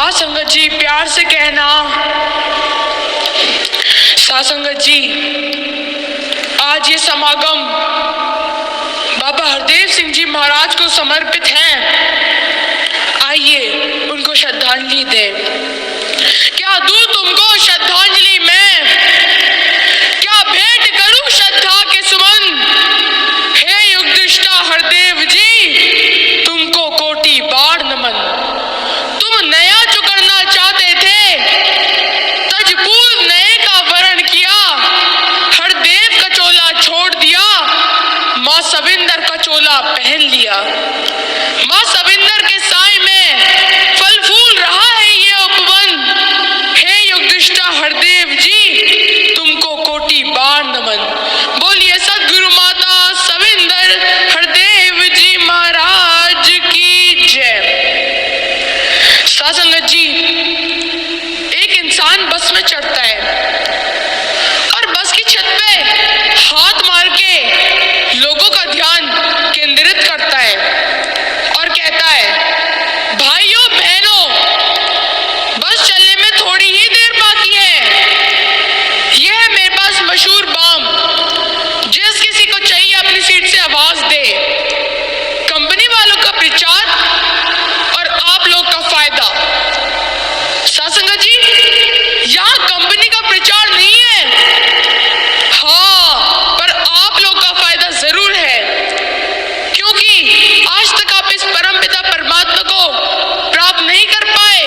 साथ संगत जी प्यार से कहना, साथ संगत जी आज ये समागम बाबा हरदेव सिंह जी महाराज को समर्पित है। आइए उनको श्रद्धांजलि दें। क्या दूं तुमको श्रद्धांजलि में, क्या भेंट करूं श्रद्धा के सुमन। हे युगदृष्टा हरदेव जी तुमको कोटि बार नमन। तुम नया जो करना चाहते थे, तजपूर नए का वरण किया। हरदेव का चोला छोड़ दिया, माँ सविंदर का चोला पहन लिया। माँ सविंदर के साए में फल फूल रहा है ये उपवन। हे युगदृष्टा हरदेव जी तुमको कोटि बार नमन। बोलिए सद्गुरु माता सविंदर हरदेव जी महाराज की जय। साथ संगत जी एक इंसान बस में चढ़ता है और बस की छत पे हाथ मार के लोगों का ध्यान केंद्रित करता है और कहता है, भाइयों बहनों बस चलने में थोड़ी ही देर बाकी है। यह है मेरे पास मशहूर बम, जिस किसी को चाहिए अपनी सीट से आवाज दे। कंपनी वालों का प्रचार और आप लोग का फायदा। साथ संगत जी यहाँ कंपनी का प्रचार नहीं है, हाँ पर आप लोग का फायदा जरूर है, क्योंकि आज तक आप इस परमपिता परमात्मा को प्राप्त नहीं कर पाए।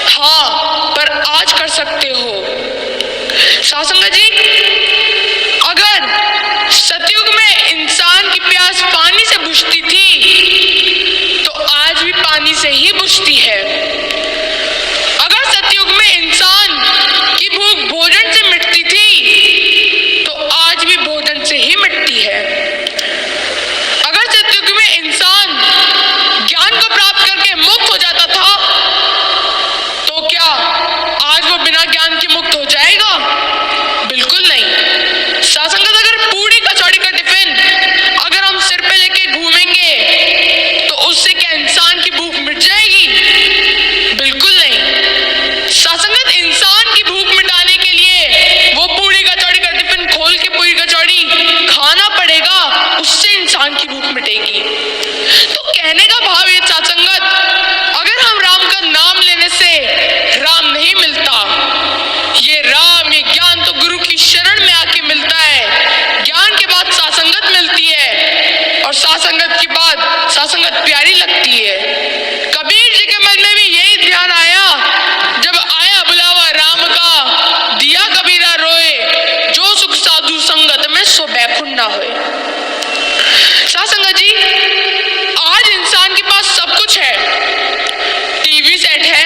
हाँ पर आज कर सकते हो। साथ संगत जी अगर सतयुग में इंसान की प्यास पानी से बुझती थी तो आज भी पानी से ही बुझती है। अगर सतयुग में इंसान की भूख भोजन से मिटती थी तो आज भी भोजन से ही मिटती है। अगर सतयुग में इंसान ज्ञान को प्राप्त करके मुक्त हो जाता था तो क्या आज वो बिना ज्ञान के मुक्त हो जाएगा? बिल्कुल नहीं। साथ संगत अगर पूरी कचौड़ी का टिफिन अगर हम सिर पे लेके घूमेंगे तो उससे क्या इंसान की भूख मिट जाएगी? बिल्कुल नहीं। साथ संगत इंसान की भूख मिटाने के लिए वो पूरी कचौड़ी का टिफिन खोल के पूरी कचौड़ी खाना पड़ेगा, उससे इंसान की भूख मिटेगी। तो कहने का भाव ये साथ संगत, अगर हम राम का नाम लेने से राम नहीं मिलता, ये राम ये ज्ञान तो गुरु की शरण में आके मिलता है। ज्ञान के बाद सासंगत मिलती है और सासंगत की बाद सासंगत प्यारी लगती है। कबीर जी के मन में भी यही ध्यान आया, जब आया बुलावा राम का, दिया कबीरा रोए, जो सुख साधु संगत में सो बैकुंठ ना होए। सासंगत जी आज इंसान के पास सब कुछ है, टीवी सेट है,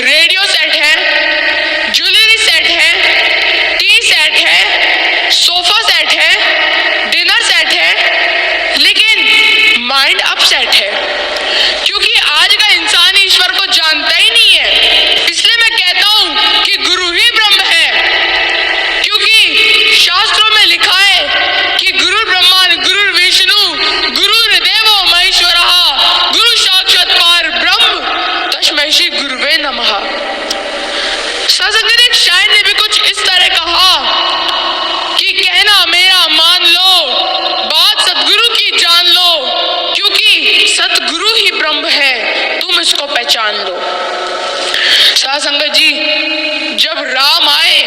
रेडियो सेट है, ज्वेलरी सेट है, टी सेट है, सोफा सेट है, डिनर सेट है, लेकिन माइंड अपसेट है, क्योंकि आज का इंसान ईश्वर को जानता ही नहीं है। इसलिए मैं कहता हूं कि गुरु ही ब्रह्म है, क्योंकि शास्त्रों में लिखा है कि गुरु ब्रह्मा गुरु विष्णु गुरुर्देवो महेश्वरः गुरु साक्षात् पार ब्रह्म तस्मै श्री गुरुवे नमः। सत्संग एक शायर ने भी कुछ इस तरह कहा कि कहना मेरा मान लो, बात सतगुरु की जान लो, क्योंकि सतगुरु ही ब्रह्म है, तुम इसको पहचान लो। साथ संगत जी जब राम आए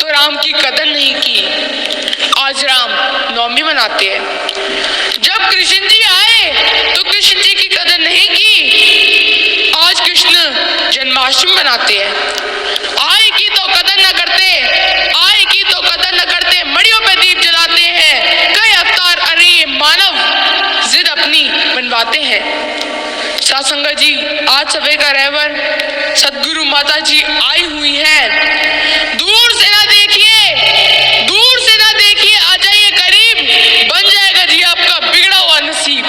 तो राम की कदर नहीं की, आज राम नवमी मनाते हैं। जब कृष्ण जी आए तो कृष्ण जी की कदर नहीं की, आज कृष्ण जन्माष्टमी मनाते हैं। आए की तो कदर न करते, आए की तो कदर न करते, मड़ियों पे दीप जलाते हैं, कई अवतार अरे मानव जिद अपनी बनवाते हैं। साथ संगत जी आज सवे का रहबर सदगुरु माता जी आई हुई हैं। दूर से ना देखिए, दूर से ना देखिए, आ जाइए करीब, बन जाएगा जी आपका बिगड़ा हुआ नसीब।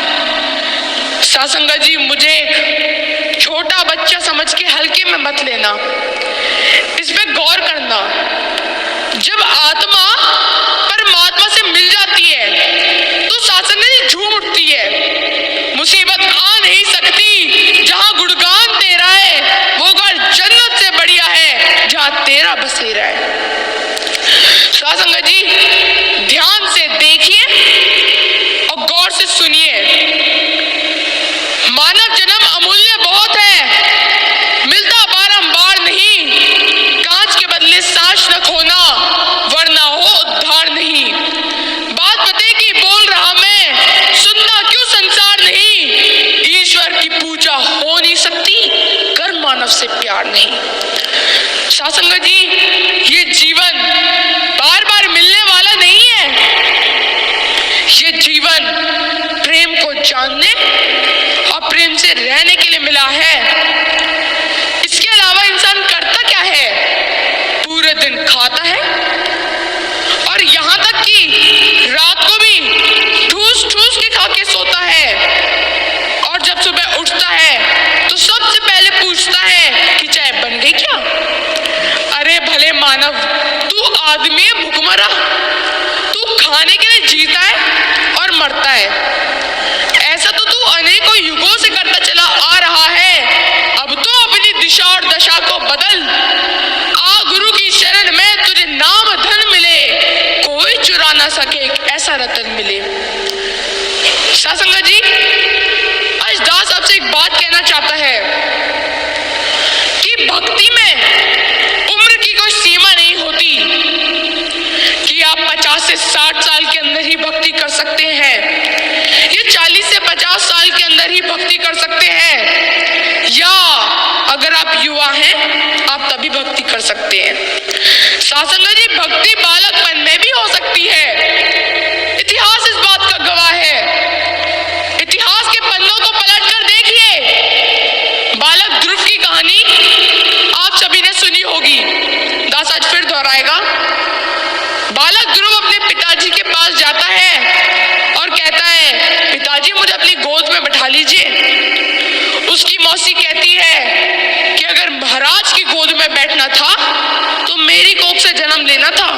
साथ संगत जी मुझे एक छोटा बच्चा समझ के हल्के में मत लेना, इस पे गौर करना। जब आत्मा परमात्मा से मिल जाती है तो साथ संगत जी झूम उठती है। मुसीबत आ नहीं सकती जहां गुणगान शक्ति, कर मानव से प्यार नहीं। सासंगत जी, ये जीवन बार बार मिलने वाला नहीं है। ये जीवन प्रेम को जानने और प्रेम से रहने के लिए मिला है। इसके अलावा इंसान करता क्या है? पूरे दिन खाता है और यहाँ तक कि रात को भी ठूस ठूस के खा के सोता है, और जब सुबह उठता है तो सबसे पहले पूछता है कि चाय बन गई क्या? अरे भले मानव, तू आदमी है भुखमरा, तू खाने के लिए जीता है और मरता है। ऐसा तो तू अनेकों युगों से करता चला आ रहा है। अब तो अपनी दिशा और दशा को बदल। आ गुरु की शरण में, तुझे नाम धन मिले, कोई चुरा ना सके ऐसा रतन मिले। सासंगत जी, आज दास आपसे एक बात कहना चाहता है कि भक्ति में उम्र की कोई सीमा नहीं होती कि आप 50 से 60 साल के अंदर ही भक्ति कर सकते हैं, या 40 से 50 साल के अंदर ही भक्ति कर सकते हैं, या अगर आप युवा हैं आप तभी भक्ति कर सकते हैं। सासंगत जी, भक्ति बालकपन में भी हो सकती है। इतिहास इस बात का गवाह है। इतिहास के पन्नों को पलटकर देखिए। बालक ध्रुव की कहानी आप सभी ने सुनी होगी। दास आज फिर दोहराएगा। बालक ध्रुव अपने पिताजी के पास जाता है और कहता है, पिताजी मुझे अपनी गोद में बैठा लीजिए। उसकी मौसी कहती है कि अगर महाराज की गोद में बैठना था तो मेरी कोख से जन्म लेना था।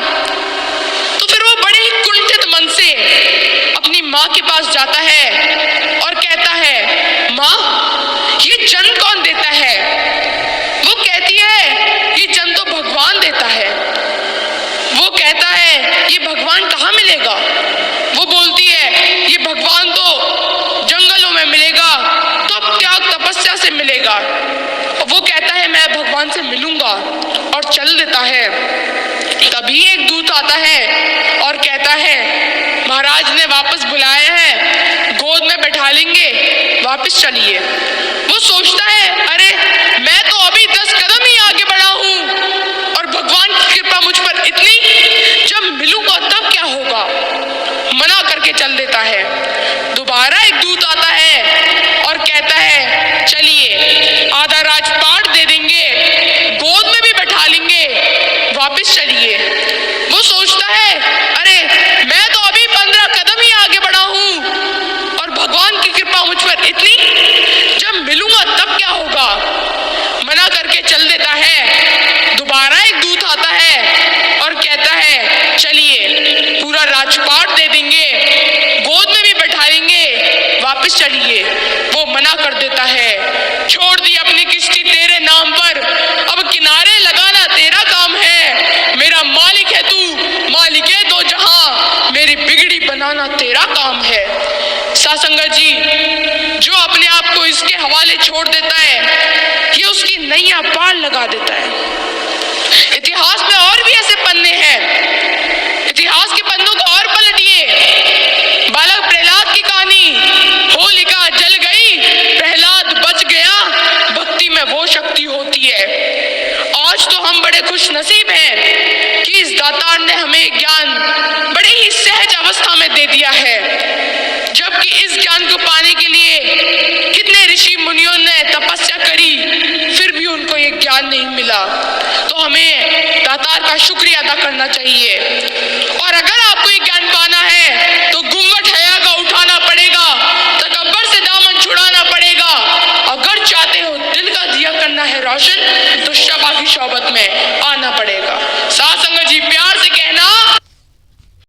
तो फिर वो बड़े ही कुंठित मन से अपनी माँ के पास जाता है और कहता है, माँ ये जन्म कौन देता है? वो कहती है, ये जन्म तो भगवान देता है। वो कहता है, ये भगवान कहाँ मिलेगा? वो बोलती है, ये भगवान तो जंगलों में मिलेगा, तो त्याग तपस्या से मिलेगा। वो कहता है, मैं भगवान से मिलूंगा, और चल देता है। तभी एक दूत आता है और कहता है, महाराज ने वापस बुलाया है, गोद में बैठा लेंगे, वापस चलिए। वो सोचता है, अरे मैं तो अभी 10 कदम ही आगे बढ़ा हूं और भगवान की कृपा मुझ पर इतनी, जब मिलूंगा तब क्या होगा? मना करके चल देता है। दोबारा एक दूत आता है और कहता है, चलिए आधा राजपाट दे देंगे, गोद में भी बैठा लेंगे, वापस चलिए। वो सोचता है, अरे मैं तो अभी 15 कदम ही आगे बढ़ा हूं और भगवान की कृपा मुझ पर इतनी, जब मिलूंगा तब क्या होगा? मना करके चल देता है। दोबारा एक दूत आता है और कहता है, चलिए पूरा राजपाट दे देंगे, गोद में भी बैठा लेंगे, वापस चलिए। वो मना कर देता है। छोड़ दी अपनी किश्ती तेरे नाम पर, अब किनारे लगाना तेरा काम है। मेरा मालिक है तू, मालिक है दो जहां, मेरी बिगड़ी बनाना तेरा काम है। सासंगत जी, जो अपने आप को इसके हवाले छोड़ देता है, ये उसकी नैया पार लगा देता है। इतिहास में और भी ऐसे पन्ने हैं। इतिहास के पन्नों को और पलटिए। बालक प्रहलाद की कहानी, होलिका जल गई, प्रहलाद बच गया, भक्ति में वो शक्ति होती है। आज तो हम बड़े खुश नसीब हैं कि इस दातार ने हमें ज्ञान बड़े ही सहज अवस्था में दे दिया है, जबकि इस ज्ञान को पाने के लिए कितने ऋषि मुनियों ने तपस्या करी, फिर भी उनको ये ज्ञान नहीं मिला। तो हमें दातार का शुक्रिया अदा करना चाहिए। और अगर आपको ये ज्ञान पाना है तो